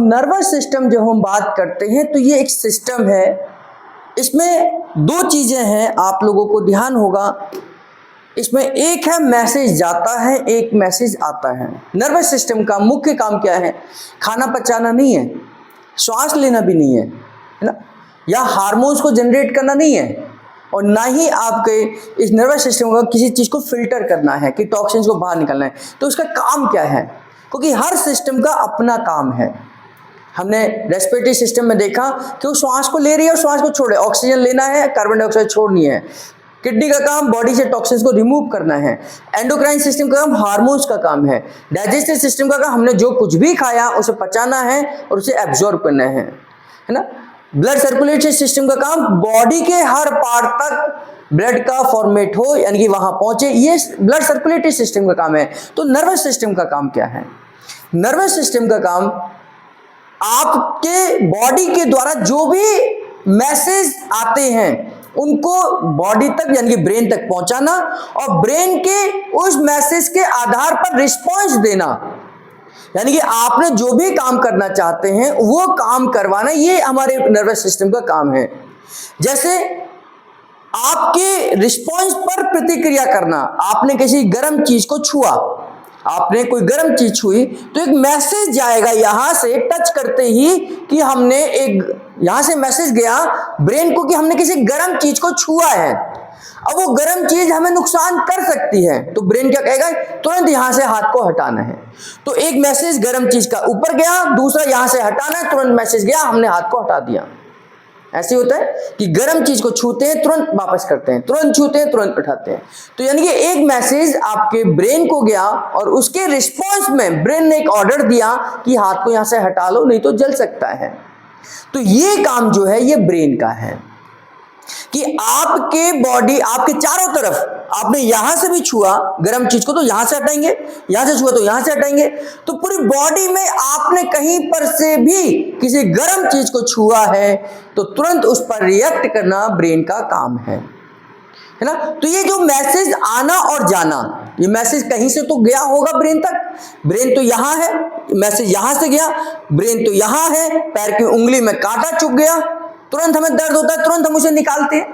Nervous system जब हम बात करते हैं तो ये एक सिस्टम है, इसमें दो चीज़ें हैं, आप लोगों को ध्यान होगा। इसमें एक है मैसेज जाता है, एक मैसेज आता है। नर्वस सिस्टम का मुख्य काम क्या है? खाना पचाना नहीं है, श्वास लेना भी नहीं है ना, या हार्मोन्स को जनरेट करना नहीं है, और ना ही आपके इस नर्वस सिस्टम का किसी चीज़ को फिल्टर करना है कि टॉक्सिन्स को बाहर निकालना है। तो उसका काम क्या है? क्योंकि हर सिस्टम का अपना काम है। हमने रेस्पिरेटरी सिस्टम में देखा कि वो श्वास को ले रही है और श्वास को छोड़ रही है, ऑक्सीजन लेना है, कार्बन डाइऑक्साइड छोड़नी है। किडनी का काम बॉडी से टॉक्सिन्स को रिमूव करना है। एंडोक्राइन सिस्टम का काम हार्मोन्स का काम है। डाइजेस्टिव सिस्टम का काम हमने जो कुछ भी खाया उसे पचाना है और उसे एब्जॉर्ब करना है ना। ब्लड सर्कुलेटरी सिस्टम का काम बॉडी के हर पार्ट तक ब्लड का फॉर्मेट हो, यानी कि वहां पहुंचे, ये ब्लड सर्कुलेटरी सिस्टम का काम है। तो नर्वस सिस्टम का काम क्या है? नर्वस सिस्टम का काम आपके बॉडी के द्वारा जो भी मैसेज आते हैं उनको बॉडी तक यानी कि ब्रेन तक पहुंचाना, और ब्रेन के उस मैसेज के आधार पर रिस्पॉन्स देना, यानी कि आपने जो भी काम करना चाहते हैं वो काम करवाना, ये हमारे नर्वस सिस्टम का काम है। जैसे आपके रिस्पॉन्स पर प्रतिक्रिया करना, आपने किसी गर्म चीज को छुआ, आपने कोई गर्म चीज छुई तो एक मैसेज जाएगा यहां से टच करते ही कि हमने एक, यहां से मैसेज गया ब्रेन को कि हमने किसी गर्म चीज को छुआ है। अब वो गर्म चीज हमें नुकसान कर सकती है, तो ब्रेन क्या कहेगा? तुरंत यहां से हाथ को हटाना है। तो एक मैसेज गर्म चीज का ऊपर गया, दूसरा यहां से हटाना है, तुरंत मैसेज गया, हमने हाथ को हटा दिया। ऐसे होता है कि गर्म चीज को छूते हैं तुरंत वापस करते हैं, तुरंत छूते हैं तुरंत उठाते हैं। तो यानी कि एक मैसेज आपके ब्रेन को गया और उसके रिस्पॉन्स में ब्रेन ने एक ऑर्डर दिया कि हाथ को यहां से हटा लो नहीं तो जल सकता है। तो ये काम जो है ये ब्रेन का है कि आपके बॉडी, आपके चारों तरफ आपने यहां से भी छुआ गर्म चीज को तो यहां से हटाएंगे, यहां से छुआ तो यहां से हटाएंगे। तो पूरी बॉडी में आपने कहीं पर से भी किसी गर्म चीज को छुआ है तो तुरंत उस पर रिएक्ट करना ब्रेन का काम है ना। तो ये जो मैसेज आना और जाना, ये मैसेज कहीं से तो गया होगा ब्रेन तक, ब्रेन तो यहां है, मैसेज यहां से गया, ब्रेन तो यहां है, पैर की उंगली में कांटा चुभ गया, तुरंत हमें दर्द होता है, तुरंत हम उसे निकालते हैं,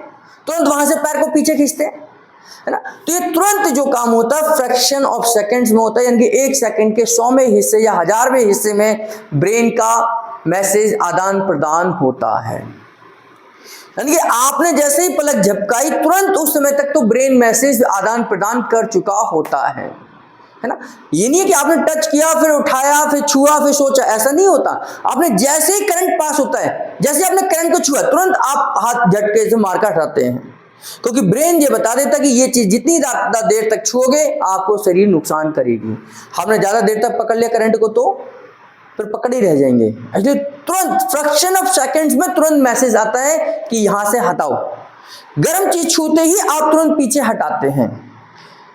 तुरंत वहां से पैर को पीछे खींचते हैं, है ना। तो ये तुरंत जो काम होता है फ्रैक्शन ऑफ सेकंड्स में होता है, यानी कि 1 सेकंड के 100वें हिस्से या 1000वें हिस्से में ब्रेन का मैसेज आदान प्रदान होता है। यानी कि आपने जैसे ही पलक झपकाई तुरंत उस समय तक तो ब्रेन मैसेज आदान प्रदान कर चुका होता है ना। ये नहीं है कि आपने टच किया फिर उठाया फिर छुआ फिर सोचा, ऐसा नहीं होता। आपने जैसे ही करंट पास होता है, जैसे आपने करंट को छुआ तुरंत आप हाथ झटके से मार कर हटाते हैं, क्योंकि ब्रेन ये बता देता कि ये चीज जितनी ज्यादा देर तक छुओगे आपको शरीर नुकसान करेगी। हमने ज्यादा देर तक पकड़ लिया करंट को तो फिर पकड़ ही रह जाएंगे। इसलिए तुरंत फ्रैक्शन ऑफ सेकंड्स में तुरंत मैसेज आता है कि यहां से हटाओ। गर्म चीज छूते ही आप तुरंत पीछे हटाते हैं,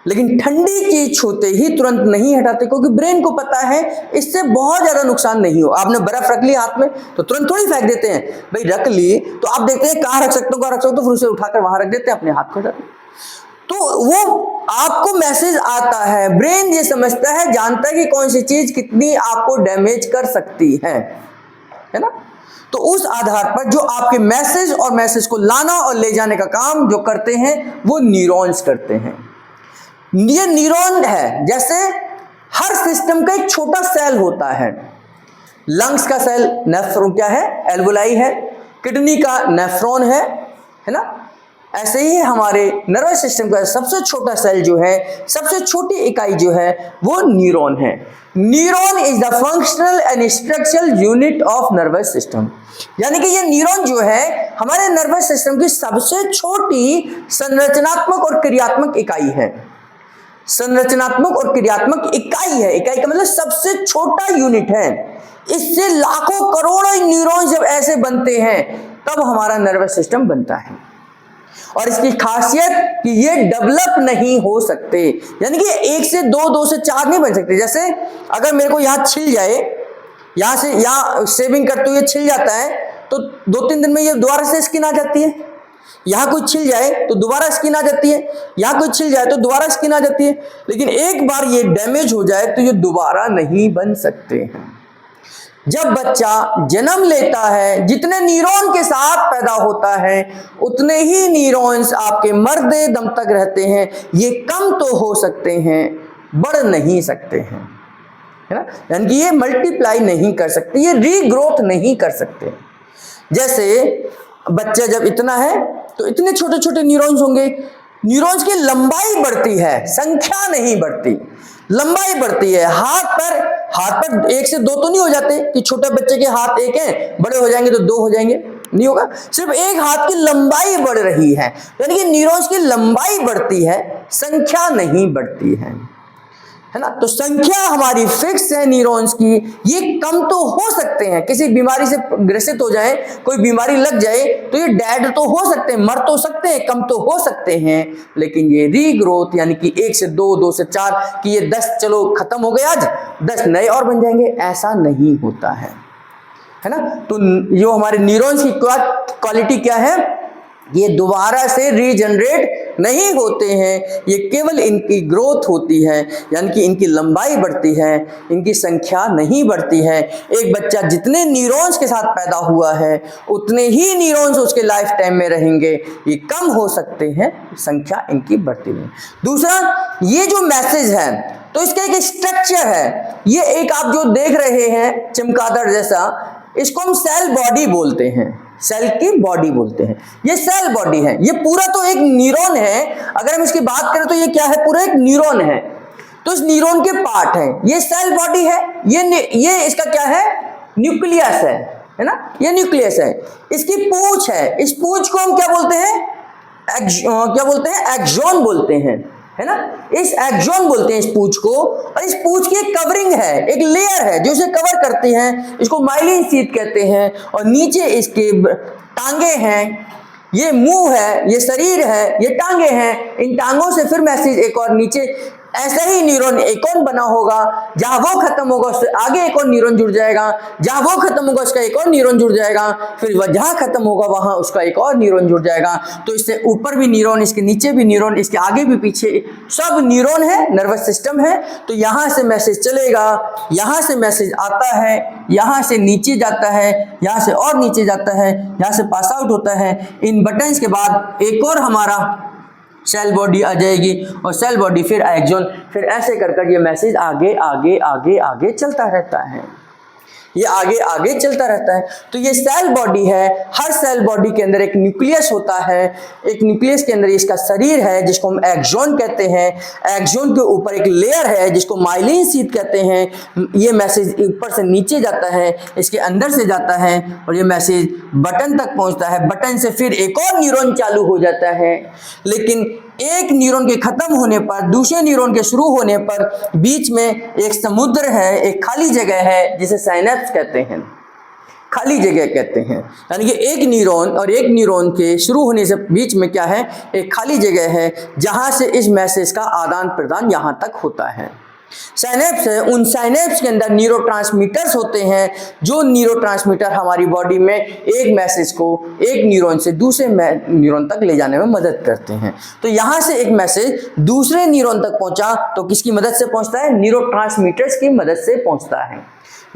लेकिन ठंडी चीज छूते ही तुरंत नहीं हटाते, क्योंकि ब्रेन को पता है इससे बहुत ज्यादा नुकसान नहीं हो। आपने बर्फ रख ली हाथ में तो तुरंत थोड़ी फेंक देते हैं, भाई रख ली तो आप देखते हैं कहाँ रख सकते हो, कहाँ रख सकते हो, फिर उसे उठाकर वहां रख देते हैं, अपने हाथ को हटाते। तो वो आपको मैसेज आता है, ब्रेन ये समझता है, जानता है कि कौन सी चीज कितनी आपको डैमेज कर सकती है ना। तो उस आधार पर जो आपके मैसेज और मैसेज को लाना और ले जाने का काम जो करते हैं वो न्यूरॉन्स करते हैं। ये न्यूरॉन है, जैसे हर सिस्टम का एक छोटा सेल होता है। लंग्स का सेल नेफ्रॉन क्या है? एल्वोलाई है। किडनी का नेफ्रॉन है ना। ऐसे ही हमारे नर्वस सिस्टम का सबसे छोटा सेल जो है, सबसे छोटी इकाई जो है वो न्यूरॉन है। Neuron is the functional and structural unit of nervous system, यानी कि ये न्यूरॉन जो है हमारे नर्वस सिस्टम की सबसे छोटी संरचनात्मक और क्रियात्मक इकाई है। संरचनात्मक और क्रियात्मक इकाई है, इकाई का मतलब सबसे छोटा यूनिट है। इससे लाखों करोड़ों न्यूरॉन जब ऐसे बनते हैं तब हमारा नर्वस सिस्टम बनता है। और इसकी खासियत कि ये डेवलप नहीं हो सकते, यानी कि 1 से 2, 2 से 4 नहीं बन सकते। जैसे अगर मेरे को यहाँ छिल जाए, यहाँ से यहाँ शेविंग करते हुए छिल जाता है तो 2-3 दिन में ये दोबारा से स्किन आ जाती है। यहाँ कोई छिल जाए तो दोबारा स्किन आ जाती है, यहाँ कोई छिल जाए तो दोबारा स्किन आ जाती है। लेकिन एक बार ये डैमेज हो जाए तो ये दोबारा नहीं बन सकते हैं। जब बच्चा जन्म लेता है, जितने न्यूरॉन के साथ पैदा होता है उतने ही न्यूरॉन्स आपके मरते दम तक रहते हैं। ये कम तो हो सकते हैं, बढ़ नहीं सकते हैं, है ना। यानी कि ये मल्टीप्लाई नहीं कर सकते, ये रीग्रोथ नहीं कर सकते। जैसे बच्चा जब इतना है तो इतने छोटे छोटे न्यूरॉन्स होंगे, न्यूरॉन्स की लंबाई बढ़ती है, संख्या नहीं बढ़ती, लंबाई बढ़ती है। हाथ पर एक से दो तो नहीं हो जाते कि छोटे बच्चे के हाथ एक हैं, बड़े हो जाएंगे तो दो हो जाएंगे, नहीं होगा। सिर्फ एक हाथ की लंबाई बढ़ रही है, यानी कि न्यूरॉन्स की लंबाई बढ़ती है, संख्या नहीं बढ़ती है ना। तो संख्या हमारी फिक्स है न्यूरॉन्स की। ये कम तो हो सकते हैं, किसी बीमारी से ग्रसित हो जाए, कोई बीमारी लग जाए तो ये डेड तो हो सकते हैं, मर तो सकते हैं, कम तो हो सकते हैं, लेकिन ये रीग्रोथ यानी कि 1 से 2, 2 से 4 कि ये 10 चलो खत्म हो गए, आज 10 नए और बन जाएंगे, ऐसा नहीं होता है ना। तो जो हमारे न्यूरॉन्स की क्वालिटी क्या है, ये दोबारा से रीजनरेट नहीं होते हैं, ये केवल इनकी ग्रोथ होती है, यानी कि इनकी लंबाई बढ़ती है, इनकी संख्या नहीं बढ़ती है। एक बच्चा जितने न्यूरॉन्स के साथ पैदा हुआ है उतने ही न्यूरॉन्स उसके लाइफ टाइम में रहेंगे, ये कम हो सकते हैं, संख्या इनकी बढ़ती है। दूसरा, ये जो मैसेज है तो इसका एक स्ट्रक्चर है, ये एक आप जो देख रहे हैं चमगादड़ जैसा, इसको हम सेल बॉडी बोलते हैं, सेल की बॉडी बोलते हैं। ये सेल बॉडी है, ये पूरा तो एक न्यूरॉन है। अगर हम इसकी बात करें तो ये क्या है, पूरा एक न्यूरॉन है, तो इस न्यूरॉन के पार्ट है, ये सेल बॉडी है, ये इसका क्या है, न्यूक्लियस है ना, ये न्यूक्लियस है। इसकी पूंछ है, इस पूंछ को हम क्या बोलते हैं, एक्सॉन बोलते हैं, है ना। इस एक्सॉन बोलते हैं इस पूंछ को, और इस पूंछ की एक कवरिंग है, एक लेयर है जो इसे कवर करती है, इसको माइलिन शीथ कहते हैं। और नीचे इसके टांगे हैं, ये मुंह है, ये शरीर है, ये टांगे हैं, इन टांगों से फिर मैसेज एक और नीचे ऐसा ही न्यूरॉन एक और बना होगा, जहां वो खत्म होगा उससे आगे एक और न्यूरॉन जुड़ जाएगा, जहां वो खत्म होगा उसका एक और न्यूरॉन जुड़ जाएगा, फिर वह जहां खत्म होगा वहां उसका एक और न्यूरॉन जुड़ जाएगा। तो इससे ऊपर भी न्यूरॉन, इसके नीचे भी न्यूरॉन, इसके आगे भी पीछे सब न्यूरॉन है, नर्वस सिस्टम है। तो यहां से मैसेज चलेगा, यहां से मैसेज आता है, यहां से नीचे जाता है, यहां से और नीचे जाता है, यहां से पास आउट होता है। इन बटन्स के बाद एक और हमारा सेल बॉडी आ जाएगी, और सेल बॉडी फिर एक्सॉन, फिर ऐसे कर कर ये मैसेज आगे आगे आगे आगे चलता रहता है, ये आगे आगे चलता रहता है। तो ये सेल बॉडी है, हर सेल बॉडी के अंदर एक न्यूक्लियस होता है, एक न्यूक्लियस के अंदर इसका शरीर है जिसको हम एक्सॉन कहते हैं, एक्सॉन के ऊपर एक लेयर है जिसको माइलिन शीथ कहते हैं। ये मैसेज ऊपर से नीचे जाता है, इसके अंदर से जाता है, और ये मैसेज बटन तक पहुंचता है, बटन से फिर एक और न्यूरॉन चालू हो जाता है। लेकिन एक न्यूरॉन के खत्म होने पर, दूसरे न्यूरॉन के शुरू होने पर बीच में एक समुद्र है, एक खाली जगह है जिसे साइनेप्स कहते हैं, खाली जगह कहते हैं। यानी कि एक न्यूरॉन और एक न्यूरॉन के शुरू होने से बीच में क्या है, एक खाली जगह है जहां से इस मैसेज का आदान प्रदान यहां तक होता है। साइनेप्स है, उन साइनेप्स के अंदर न्यूरोट्रांसमीटर्स होते हैं, जो न्यूरोट्रांसमीटर हमारी बॉडी में एक मैसेज को एक न्यूरॉन से दूसरे न्यूरॉन तक ले जाने में मदद करते हैं। तो यहाँ से एक मैसेज दूसरे न्यूरॉन तक पहुंचा तो किसकी मदद से पहुंचता है, न्यूरोट्रांसमीटर्स की मदद से पहुंचता है।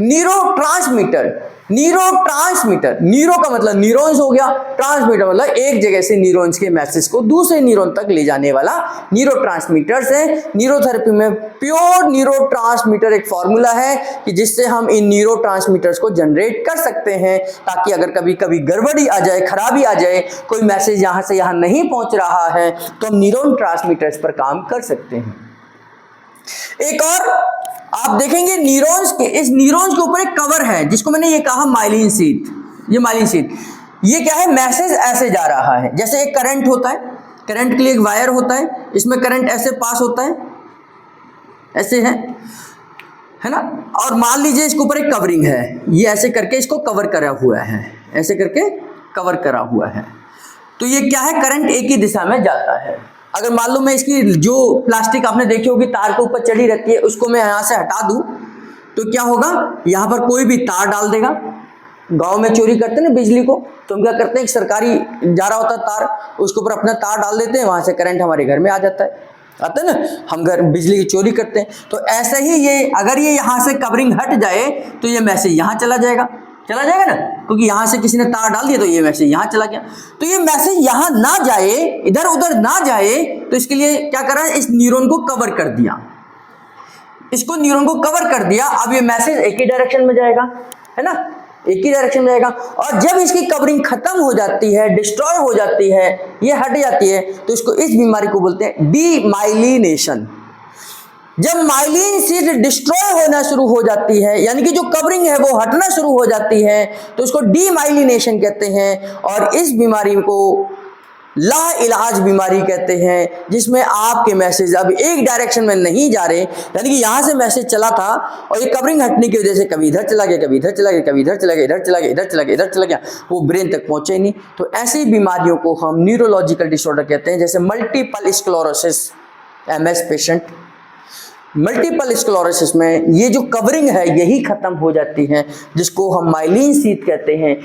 न्यूरोट्रांसमीटर, न्यूरोट्रांसमीटर, न्यूरो का मतलब न्यूरॉन्स हो गया, ट्रांसमीटर मतलब एक जगह से न्यूरॉन्स के मैसेज को दूसरे न्यूरॉन तक ले जाने वाला न्यूरोट्रांसमीटर्स है। न्यूरोथेरेपी में प्योर न्यूरोट्रांसमीटर एक फॉर्मूला है कि जिससे हम इन न्यूरोट्रांसमीटर्स को जनरेट कर सकते हैं, ताकि अगर कभी कभी गड़बड़ी आ जाए, खराबी आ जाए, कोई मैसेज यहाँ से यहाँ नहीं पहुँच रहा है तो हम न्यूरोट्रांसमीटर्स पर काम कर सकते हैं। एक और आप देखेंगे न्यूरॉन्स के, इस न्यूरॉन्स के ऊपर एक कवर है जिसको मैंने ये कहा माइलिन शीथ। ये माइलिन शीथ, ये क्या है, मैसेज ऐसे जा रहा है, जैसे एक करंट होता है, करंट के लिए एक वायर होता है, इसमें करंट ऐसे पास होता है, ऐसे है ना। और मान लीजिए इसके ऊपर एक कवरिंग है, ये ऐसे करके इसको कवर करा हुआ है, ऐसे करके कवर करा हुआ है। तो ये क्या है, करंट एक ही दिशा में जाता है। अगर मान लो मैं इसकी जो प्लास्टिक आपने देखी होगी तार के ऊपर चढ़ी रहती है, उसको मैं यहाँ से हटा दूं तो क्या होगा, यहाँ पर कोई भी तार डाल देगा। गांव में चोरी करते हैं ना बिजली को, तो हम क्या करते हैं, एक सरकारी जा रहा होता है तार, उसके ऊपर अपना तार डाल देते हैं, वहां से करंट हमारे घर में आ जाता है। आता है ना, हम घर बिजली की चोरी करते हैं, तो ऐसे ही ये अगर ये यहाँ से कवरिंग हट जाए तो ये मैसेज यहाँ चला जाएगा ना, क्योंकि यहाँ से किसी ने तार डाल दिया तो ये मैसेज यहाँ चला गया। तो ये मैसेज यहाँ ना जाए, इधर उधर ना जाए, तो इसके लिए क्या करा, इस न्यूरॉन को कवर कर दिया, इसको न्यूरॉन को कवर कर दिया। अब ये मैसेज एक ही डायरेक्शन में जाएगा, है ना, एक ही डायरेक्शन में जाएगा। और जब इसकी कवरिंग खत्म हो जाती है, डिस्ट्रॉय हो जाती है, ये हट जाती है, तो इसको, इस बीमारी को बोलते हैं डीमाइलिनेशन। जब माइलिन शीट डिस्ट्रॉय होना शुरू हो जाती है, यानी कि जो कवरिंग है वो हटना शुरू हो जाती है, तो इसको डीमाइलिनेशन कहते हैं। और इस बीमारी को लाइलाज बीमारी कहते हैं, जिसमें आपके मैसेज अब एक डायरेक्शन में नहीं जा रहे, यानी कि यहाँ से मैसेज चला था और ये कवरिंग हटने की वजह से कभी इधर चला गया, कभी इधर चला गया, कभी इधर चला गया, इधर चला गया, इधर चला गया, इधर चला गया, वो ब्रेन तक पहुंचे ही नहीं। तो ऐसी बीमारियों को हम न्यूरोलॉजिकल डिसऑर्डर कहते हैं, जैसे multiple sclerosis, MS patient. Multiple sclerosis में ये जो कवरिंग है यही खत्म हो जाती है, जिसको हम माइलिन शीथ कहते हैं।